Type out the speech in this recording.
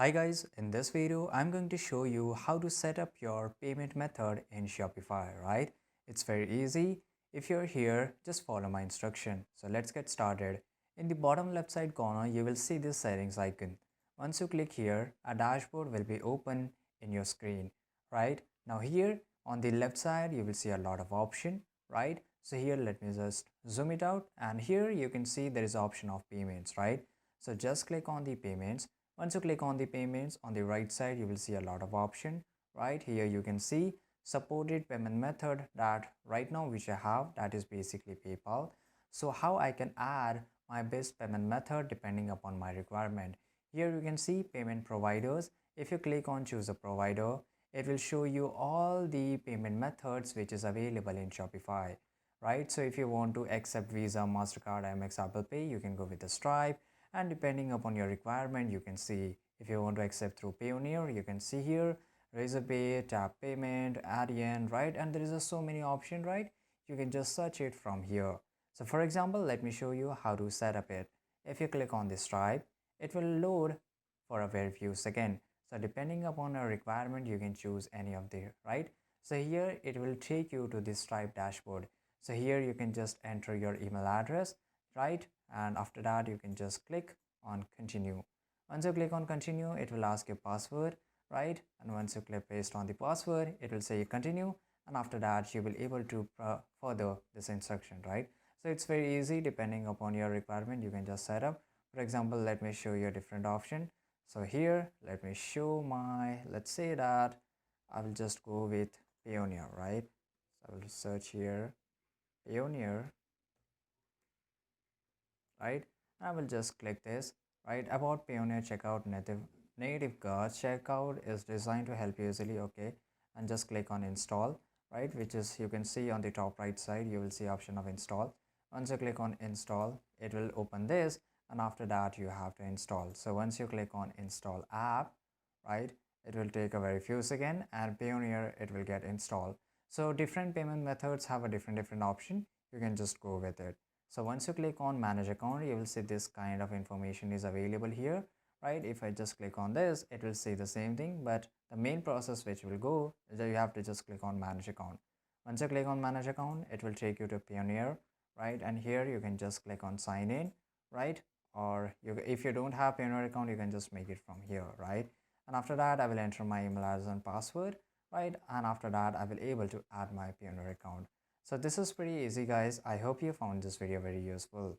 Hi guys, in this video I'm going to show you how to set up your payment method in Shopify, right? It's very easy. If you're here, just follow my instruction. So let's get started. In the bottom left side corner, you will see this settings icon. Once you click here, a dashboard will be open in your screen, right? Now here on the left side, you will see a lot of option, right? So here, let me just zoom it out, and here you can see there is option of payments, right? So just click on the payments. Once you click on the payments, on the right side you will see a lot of option. Right here you can see supported payment method that right now which I have, that is basically PayPal. So how I can add my best payment method depending upon my requirement. Here you can see payment providers. If you click on choose a provider, it will show you all the payment methods which is available in Shopify, right? So if you want to accept Visa, MasterCard, Amex, Apple Pay, you can go with the Stripe, and depending upon your requirement you can see. If you want to accept through Payoneer, you can see here Razorpay, tap payment, Adyen, right? And there is so many options, right? You can just search it from here. So for example, let me show you how to set up it. If you click on the Stripe, it will load for a very few seconds. So depending upon your requirement, you can choose any of the, right? So here it will take you to the Stripe dashboard. So here you can just enter your email address, right? And after that you can just click on continue. Once you click on continue, it will ask your password, right? And once you click paste on the password, it will say continue, and after that you will able to further this instruction, right? So it's very easy. Depending upon your requirement, you can just set up. For example, let me show you a different option. So here let me show my, let's say that I will just go with Payoneer, right? So I will search here Payoneer, right? I will just click this, right? About Payoneer checkout native cards. Checkout is designed to help you easily, okay? And just click on install, right? Which is, you can see on the top right side, you will see option of install. Once you click on install, it will open this, and after that you have to install. So once you click on install app, right, it will take a very few seconds, and Payoneer it will get installed. So different payment methods have a different option. You can just go with it. So once you click on manage account, you will see this kind of information is available here, right? If I just click on this, it will say the same thing, but the main process which will go is that you have to just click on manage account. Once you click on manage account, it will take you to Payoneer, right? And here you can just click on sign in, right? Or if you don't have Payoneer account, you can just make it from here, right? And after that I will enter my email address and password, right? And after that I will able to add my Payoneer account. So this is pretty easy guys. I hope you found this video very useful.